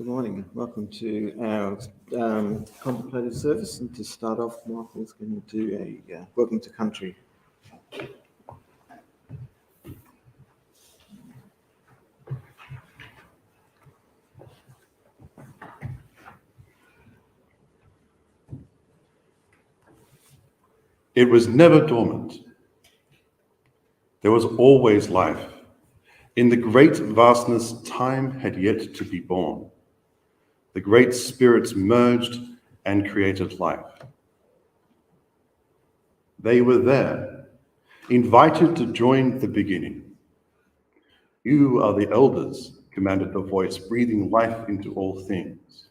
Good morning. Welcome to our contemplative service. And to start off, Michael's going to do a welcome to country. It was never dormant. There was always life. In the great vastness, time had yet to be born. The great spirits merged and created life. They were there, invited to join the beginning. You are the elders, commanded the voice, breathing life into all things.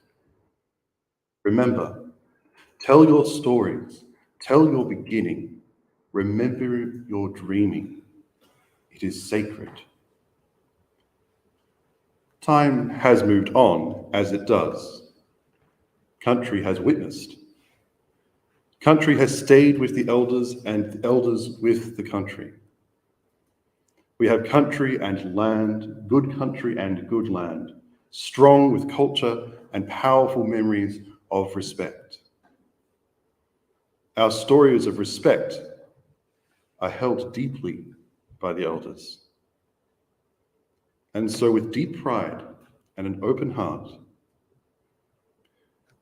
Remember, tell your stories, tell your beginning, remember your dreaming. It is sacred. Time has moved on, as it does. Country has witnessed. Country has stayed with the elders, and the elders with the country. We have country and land, good country and good land, strong with culture and powerful memories of respect. Our stories of respect are held deeply by the elders. And so with deep pride and an open heart,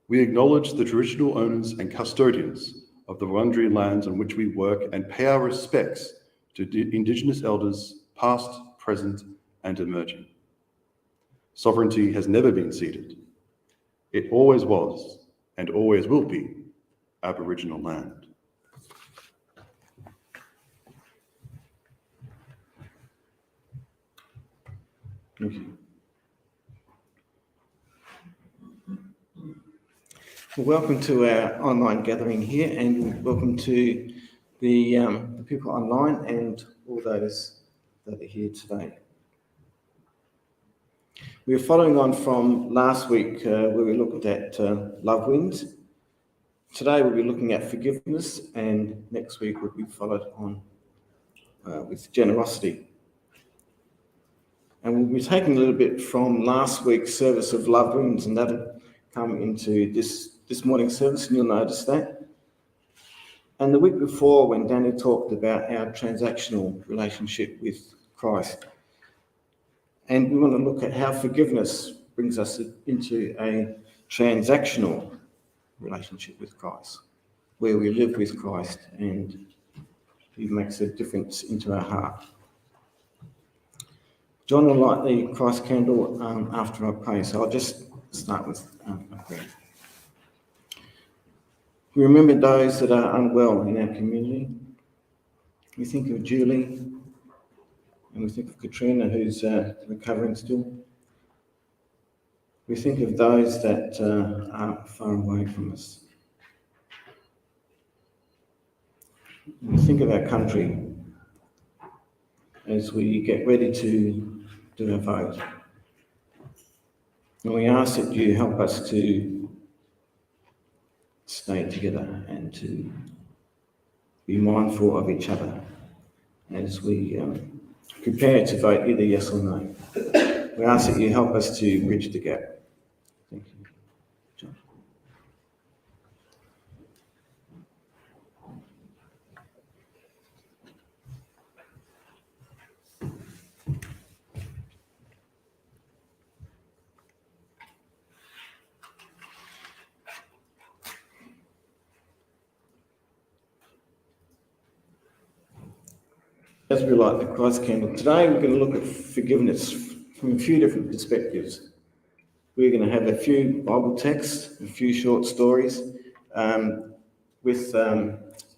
we acknowledge the traditional owners and custodians of the Wurundjeri lands on which we work and pay our respects to Indigenous elders, past, present, and emerging. Sovereignty has never been ceded. It always was and always will be Aboriginal land. Thank you. Well, welcome to our online gathering here, and welcome to the people online and all those that are here today. We're following on from last week where we looked at love wins. Today we'll be looking at forgiveness, and next week will be followed on with generosity. And we'll be taking a little bit from last week's service of love wounds, and that'll come into this morning's service, and you'll notice that. And the week before, when Danny talked about our transactional relationship with Christ, and we want to look at how forgiveness brings us into a transactional relationship with Christ, where we live with Christ and He makes a difference into our heart. John will light the Christ candle after I pray, so I'll just start with a prayer. We remember those that are unwell in our community. We think of Julie, and we think of Katrina, who's recovering still. We think of those that are far away from us. We think of our country as we get ready to do our vote. And we ask that you help us to stay together and to be mindful of each other as we prepare to vote either yes or no. We ask that you help us to bridge the gap. Thank you. John. As we light the Christ candle, today we're going to look at forgiveness from a few different perspectives. We're going to have a few Bible texts, a few short stories, with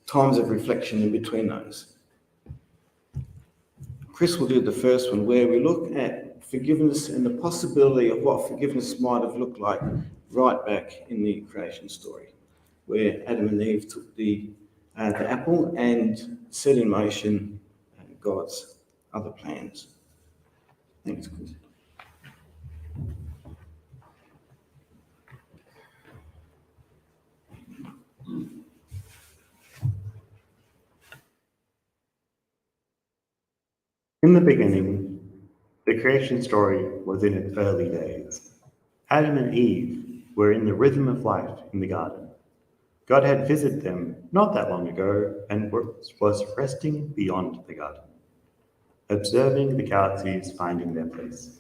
times of reflection in between those. Chris will do the first one, where we look at forgiveness and the possibility of what forgiveness might have looked like right back in the creation story, where Adam and Eve took the apple and set in motion God's other plans. Thanks, Chris. In the beginning, the creation story was in its early days. Adam and Eve were in the rhythm of life in the garden. God had visited them not that long ago and was resting beyond the garden, observing the galaxies finding their place,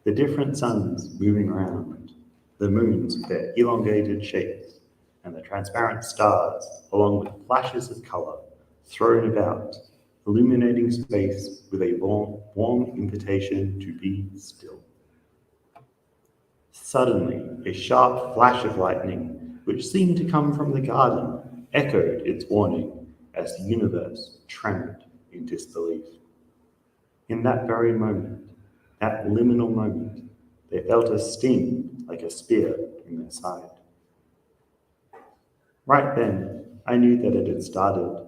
the different suns moving around, the moons with their elongated shapes, and the transparent stars, along with flashes of color thrown about, illuminating space with a warm invitation to be still. Suddenly, a sharp flash of lightning, which seemed to come from the garden, echoed its warning as the universe trembled in disbelief. In that very moment, that liminal moment, they felt a sting like a spear in their side. Right then, I knew that it had started,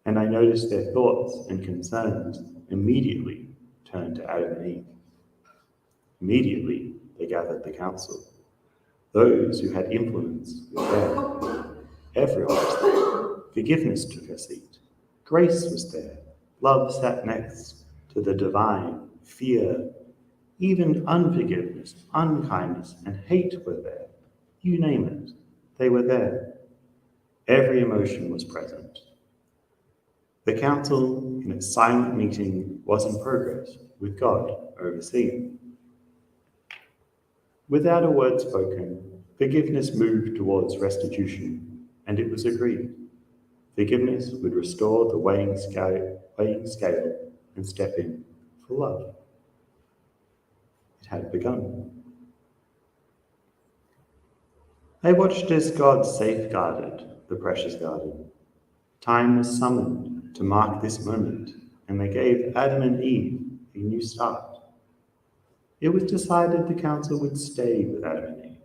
and I noticed their thoughts and concerns immediately turned to Adam and Eve. Immediately, they gathered the council. Those who had influence were there. Everyone was there. Forgiveness took her seat. Grace was there. Love sat next to the divine. Fear, even unforgiveness, unkindness, and hate were there. You name it, they were there. Every emotion was present. The council, in its silent meeting, was in progress, with God overseeing. Without a word spoken, forgiveness moved towards restitution, and it was agreed. Forgiveness would restore the weighing scale and step in for love. It had begun. I watched as God safeguarded the precious garden. Time was summoned to mark this moment, and they gave Adam and Eve a new start. It was decided the council would stay with Adam and Eve.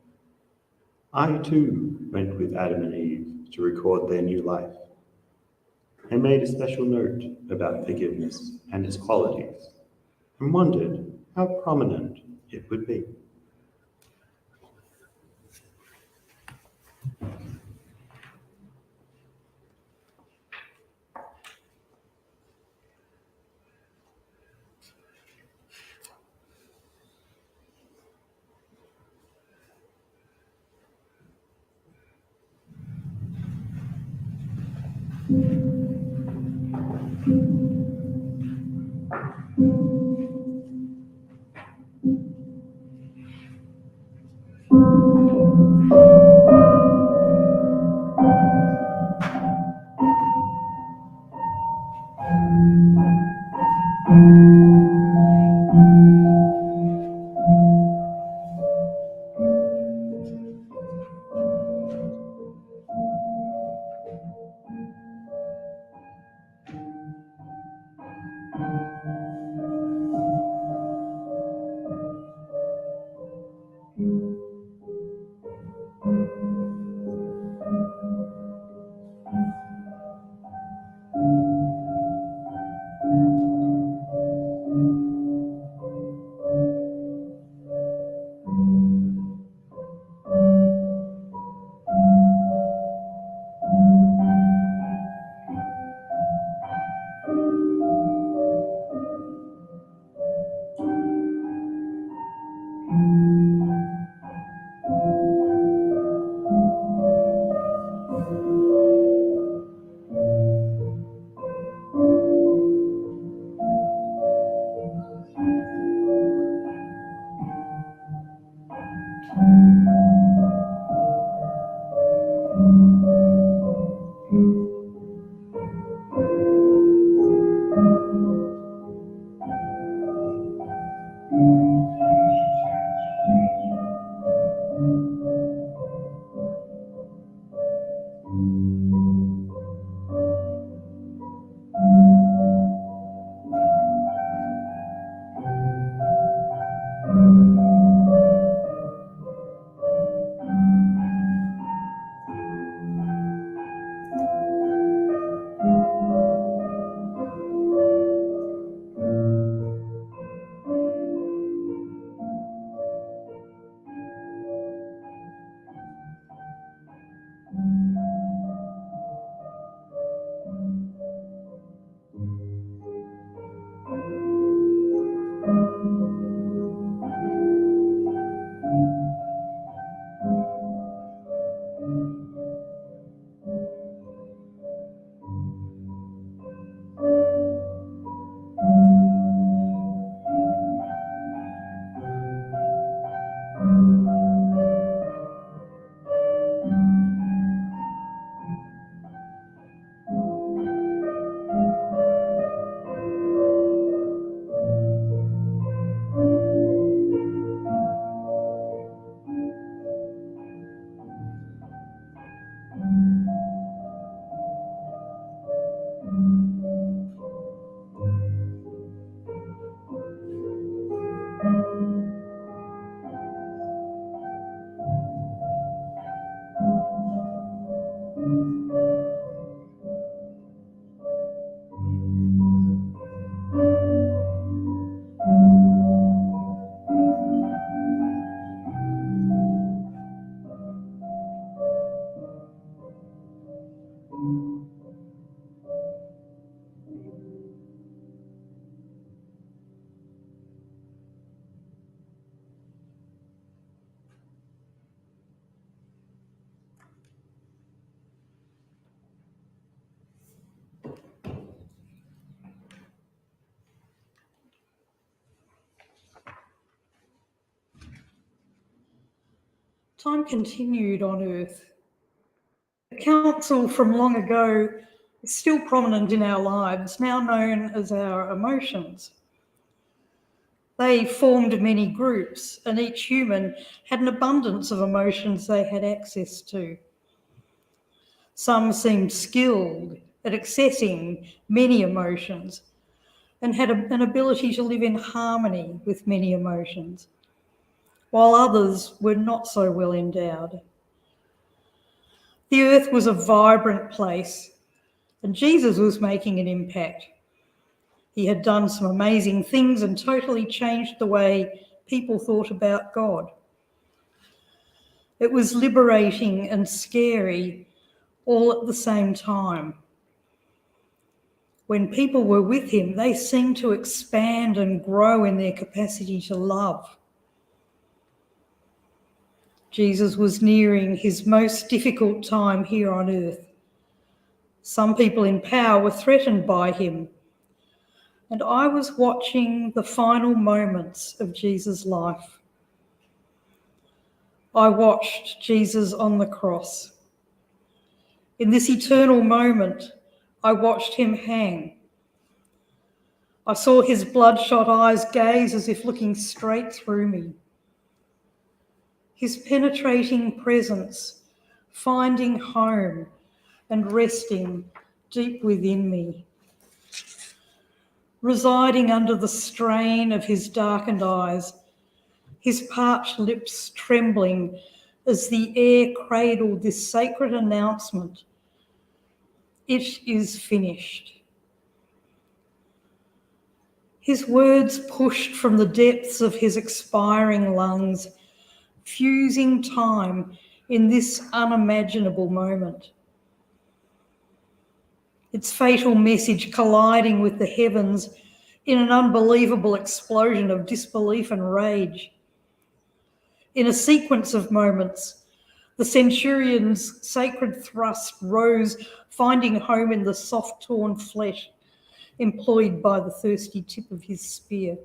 I too went with Adam and Eve to record their new life. I made a special note about forgiveness and its qualities, and wondered how prominent it would be. Time continued on Earth. The council from long ago is still prominent in our lives, now known as our emotions. They formed many groups, and each human had an abundance of emotions they had access to. Some seemed skilled at accessing many emotions and had an ability to live in harmony with many emotions, while others were not so well endowed. The earth was a vibrant place, and Jesus was making an impact. He had done some amazing things and totally changed the way people thought about God. It was liberating and scary all at the same time. When people were with him, they seemed to expand and grow in their capacity to love. Jesus was nearing his most difficult time here on earth. Some people in power were threatened by him, and I was watching the final moments of Jesus' life. I watched Jesus on the cross. In this eternal moment, I watched him hang. I saw his bloodshot eyes gaze as if looking straight through me. His penetrating presence, finding home and resting deep within me. Residing under the strain of his darkened eyes, his parched lips trembling as the air cradled this sacred announcement: "It is finished." His words pushed from the depths of his expiring lungs, fusing time in this unimaginable moment. Its fatal message colliding with the heavens in an unbelievable explosion of disbelief and rage. In a sequence of moments, the centurion's sacred thrust rose, finding home in the soft torn flesh employed by the thirsty tip of his spear.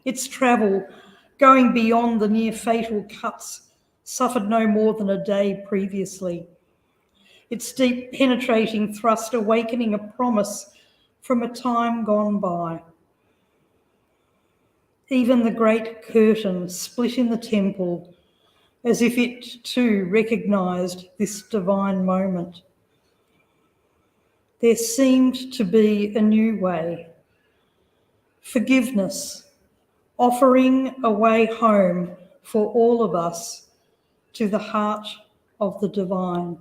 Its travel, going beyond the near fatal cuts, suffered no more than a day previously. Its deep penetrating thrust awakening a promise from a time gone by. Even the great curtain split in the temple as if it too recognised this divine moment. There seemed to be a new way. Forgiveness, offering a way home for all of us to the heart of the divine.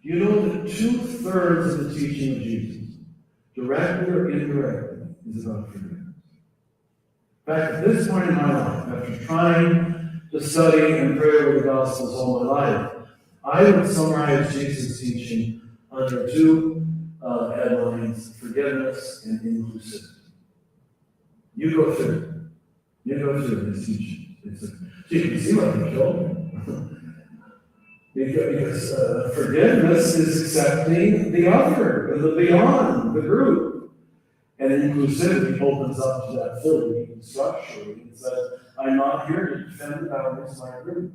Do you know that 2/3 of the teaching of Jesus, directly or indirectly, is about forgiveness? In fact, at this point in my life, after trying to study and pray over the Gospels all my life, I would summarize Jesus' teaching under two headlines: forgiveness and inclusivity. You go through it. You go through his teaching. So you can see what he killed me. Because forgiveness is accepting the other, the beyond, the group. And inclusivity opens up to that fully structurally and says, I'm not here to defend the boundaries of my group.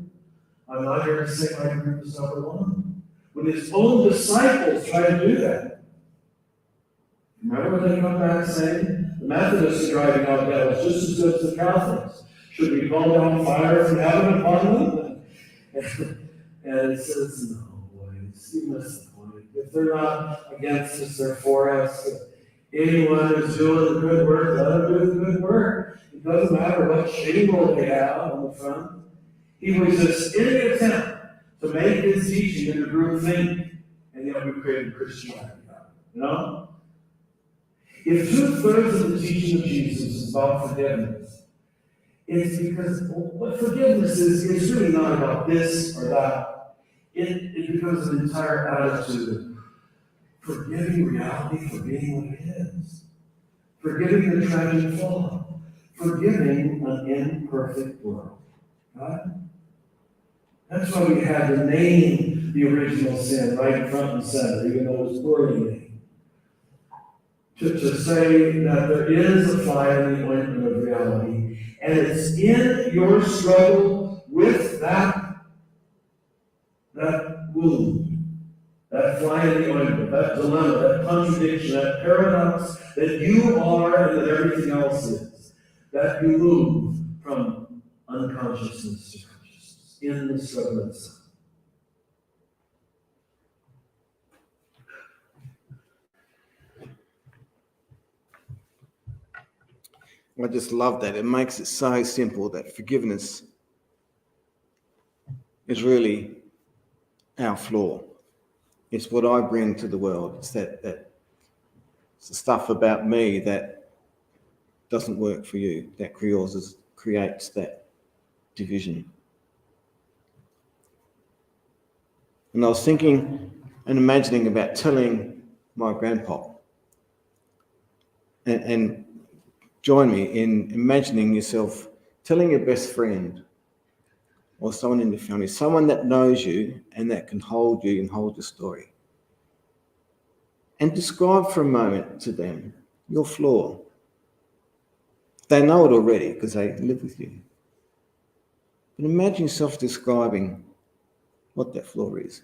I'm not here to say my group is number one. When his own disciples try to do that, remember what they come back saying? The Methodists are driving out devils just as good as the Catholics. Should we call down fire from heaven upon them? And it says, no, boys, you missed the point. If they're not against us, they're for us. If anyone who's doing the good work, let them do the good work. It doesn't matter what shingle they have on the front. He resists any attempt to make his teaching into group thinking, and yet we created Christianity. You know? If 2/3 of the teaching of Jesus is about forgiveness, it's because what forgiveness is really not about this or that. It becomes an entire attitude of forgiving reality for being what it is, forgiving the tragic flaw, forgiving an imperfect world. Right? That's why we had to name the original sin right front and center, even though it was poorly named. To say that there is a fly in the ointment of reality, and it's in your struggle with that wound, that fly in the ointment, that dilemma, that contradiction, that paradox that you are and that everything else is, that you move from unconsciousness to consciousness in the struggle itself. I just love that. It makes it so simple that forgiveness is really our flaw. It's what I bring to the world. It's that it's the stuff about me that doesn't work for you, that creates that division. And I was thinking and imagining about telling my grandpa, and join me in imagining yourself telling your best friend or someone in your family, someone that knows you and that can hold you and hold your story. And describe for a moment to them your flaw. They know it already because they live with you. But imagine yourself describing what that flaw is.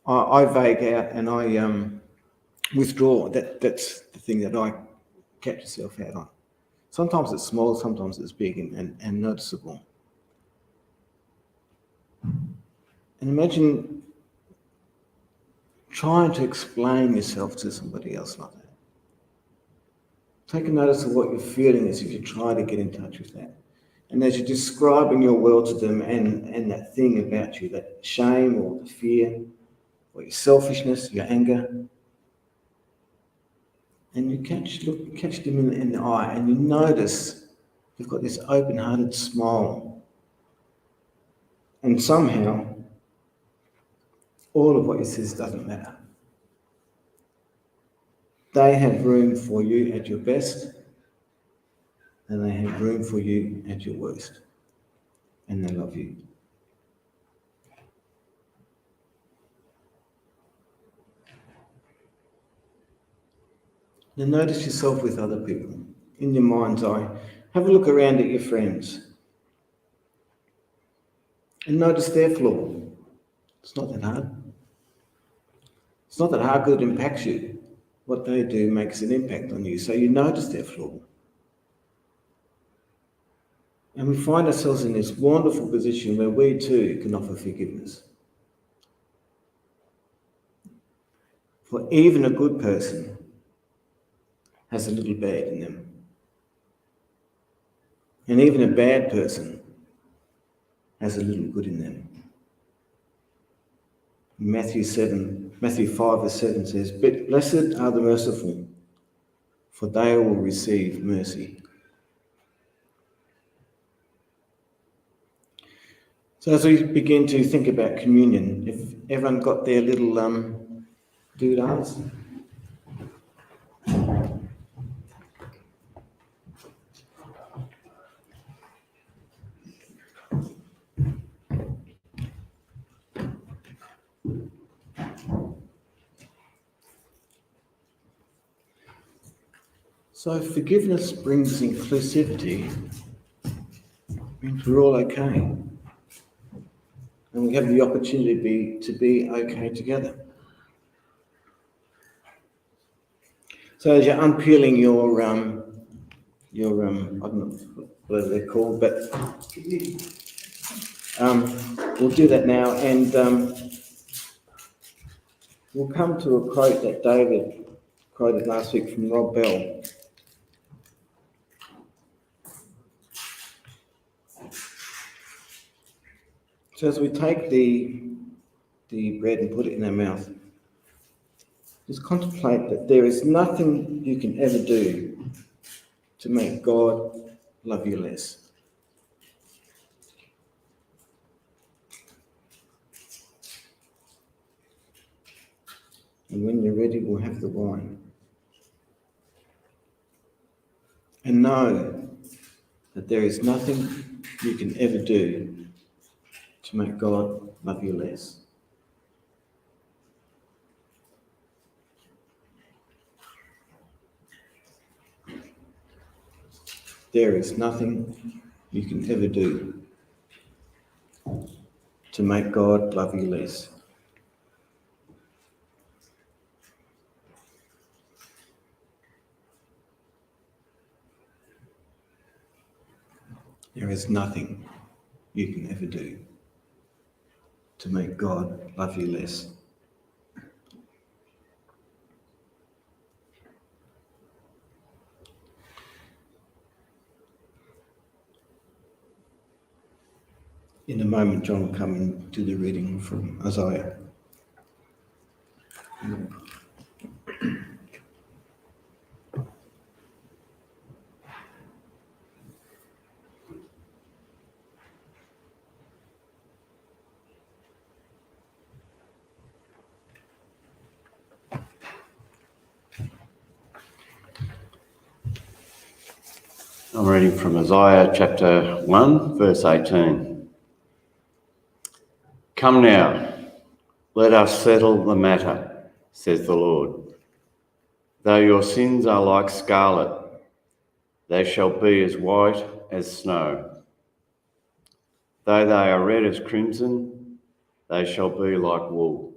I vague out and I withdraw. That's the thing that I catch yourself out on. Sometimes it's small, sometimes it's big and noticeable. And imagine trying to explain yourself to somebody else like that. Take a notice of what you're feeling as if you try to get in touch with that. And as you're describing your world to them and that thing about you, that shame or the fear or your selfishness, your anger, and you catch them in the eye and you notice you've got this open-hearted smile. And somehow, all of what he says doesn't matter. They have room for you at your best, and they have room for you at your worst. And they love you. Now notice yourself with other people. In your mind's eye, have a look around at your friends. And notice their flaw. It's not that hard. It's not that hard because it impacts you. What they do makes an impact on you, so you notice their flaw. And we find ourselves in this wonderful position where we too can offer forgiveness. For even a good person has a little bad in them. And even a bad person has a little good in them. Matthew 5 verse 7 says, "But blessed are the merciful, for they will receive mercy." So as we begin to think about communion, if everyone got their little doodads? So forgiveness brings inclusivity, means we're all okay. And we have the opportunity to be okay together. So as you're unpeeling your I don't know what they're called, but we'll do that now, and we'll come to a quote that David quoted last week from Rob Bell. So as we take the bread and put it in our mouth, just contemplate that there is nothing you can ever do to make God love you less. And when you're ready, we'll have the wine. And know that there is nothing you can ever do to make God love you less. There is nothing you can ever do to make God love you less. There is nothing you can ever do to make God love you less. In a moment, John will come and do the reading from Isaiah. I'm reading from Isaiah chapter 1, verse 18. Come now, let us settle the matter, says the Lord. Though your sins are like scarlet, they shall be as white as snow. Though they are red as crimson, they shall be like wool.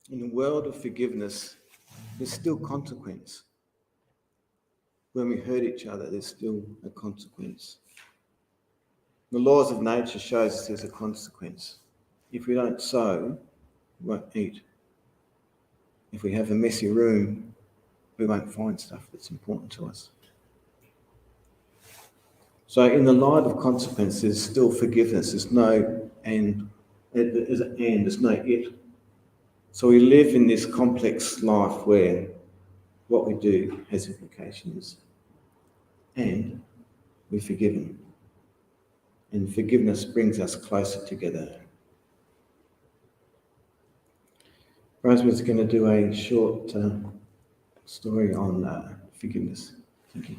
In a world of forgiveness, there's still consequence. When we hurt each other, there's still a consequence. The laws of nature shows us there's a consequence. If we don't sow, we won't eat. If we have a messy room, we won't find stuff that's important to us. So in the light of consequence, there's still forgiveness. There's no and, there's no it. So we live in this complex life where what we do has implications and we're forgiven. And forgiveness brings us closer together. Rosemary's going to do a short story on forgiveness. Thank you.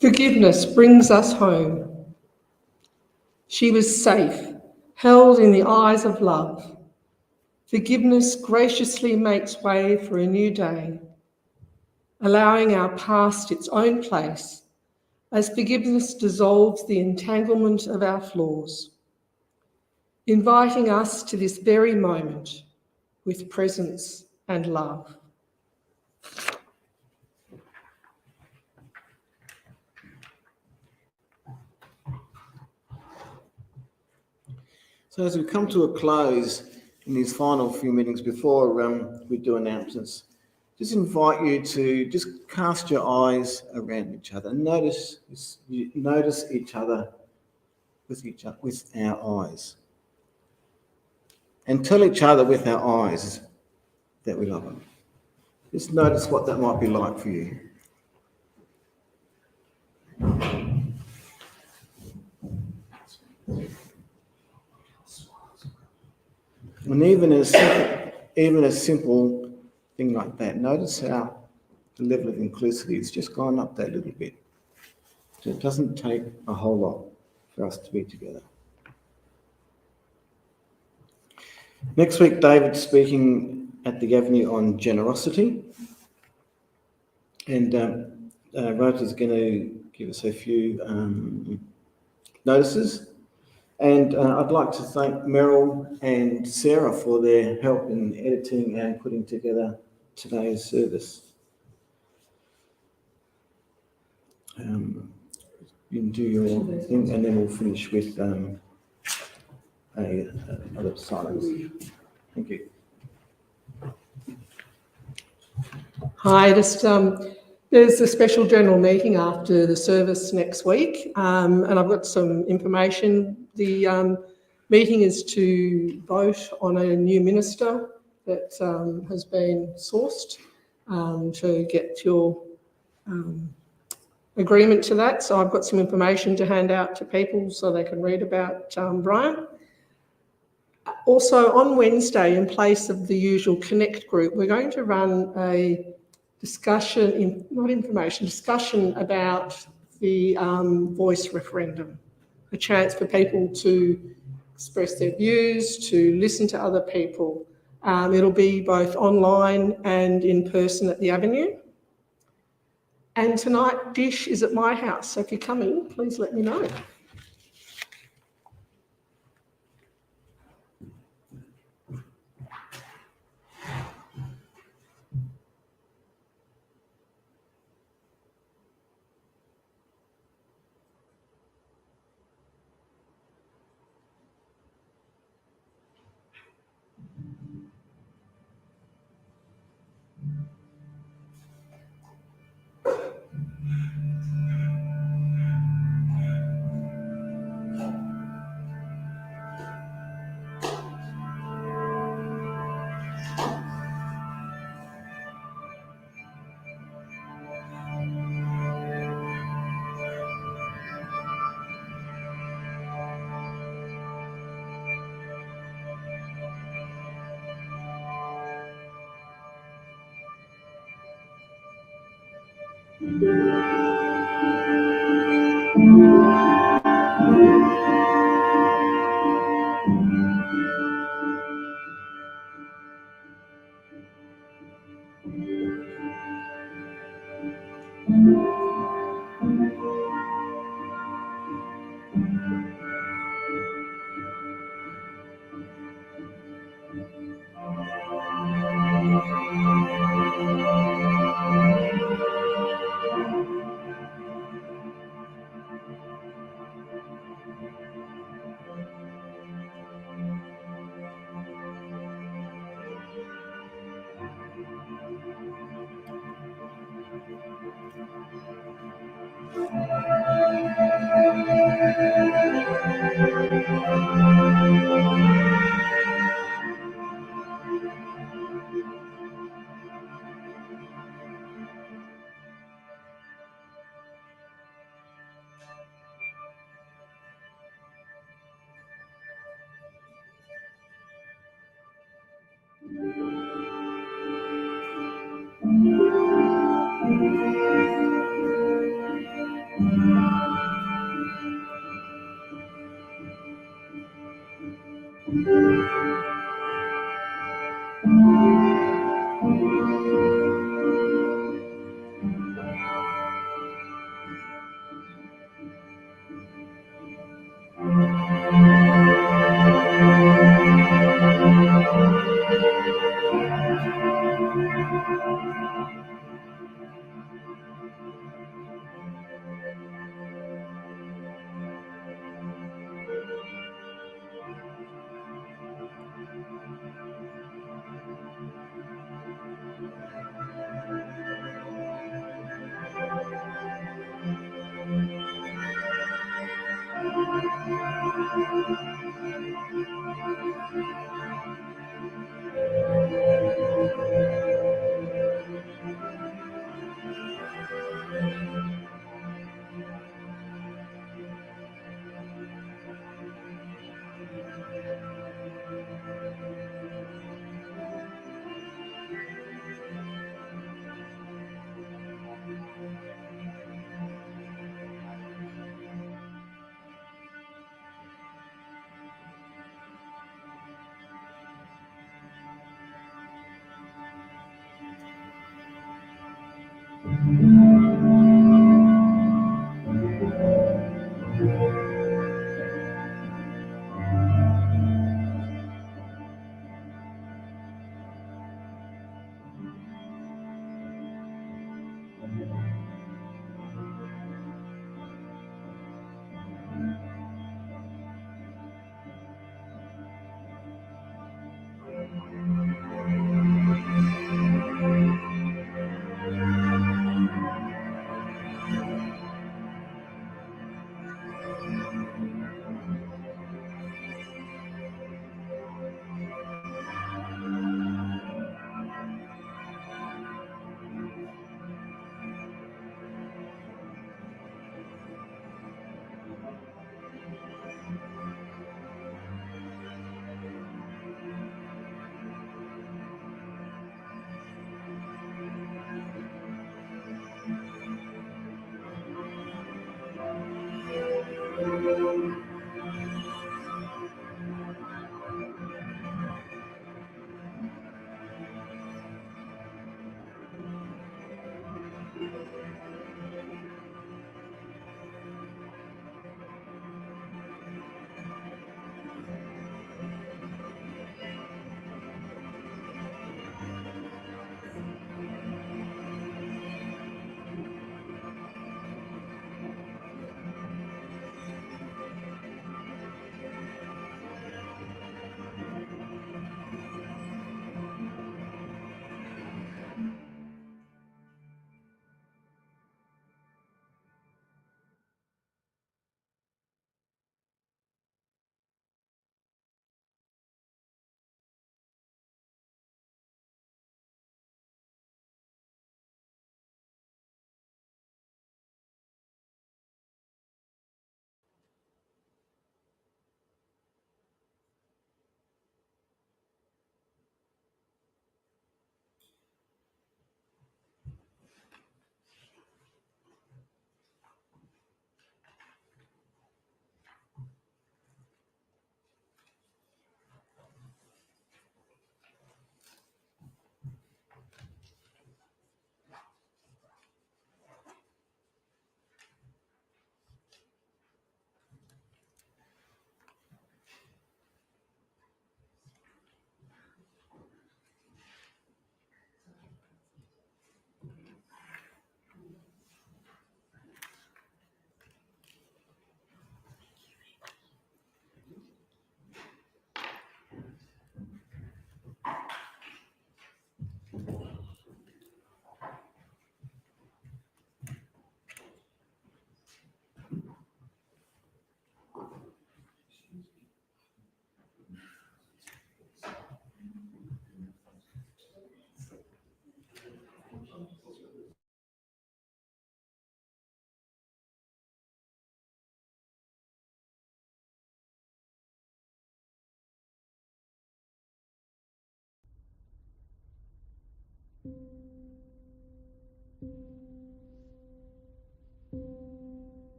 Forgiveness brings us home. She was safe, held in the eyes of love. Forgiveness graciously makes way for a new day, allowing our past its own place as forgiveness dissolves the entanglement of our flaws, inviting us to this very moment with presence and love. So as we come to a close in these final few meetings before we do announcements, just invite you to just cast your eyes around each other. Notice each other with our eyes. And tell each other with our eyes that we love them. Just notice what that might be like for you. And even a simple thing like that, notice how the level of inclusivity has just gone up that little bit. So it doesn't take a whole lot for us to be together. Next week, David's speaking at the Avenue on generosity. And Rota's going to give us a few notices. And I'd like to thank Meryl and Sarah for their help in editing and putting together today's service. You can do your thing, and then we'll finish with another silence. Thank you. Hi, there's a special general meeting after the service next week, and I've got some information. The meeting is to vote on a new minister that has been sourced to get your agreement to that. So I've got some information to hand out to people so they can read about Brian. Also on Wednesday, in place of the usual Connect group, we're going to run a discussion about the voice referendum, a chance for people to express their views, to listen to other people. It'll be both online and in person at the Avenue. And tonight, Dish is at my house, so if you're coming, please let me know.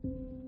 Amen.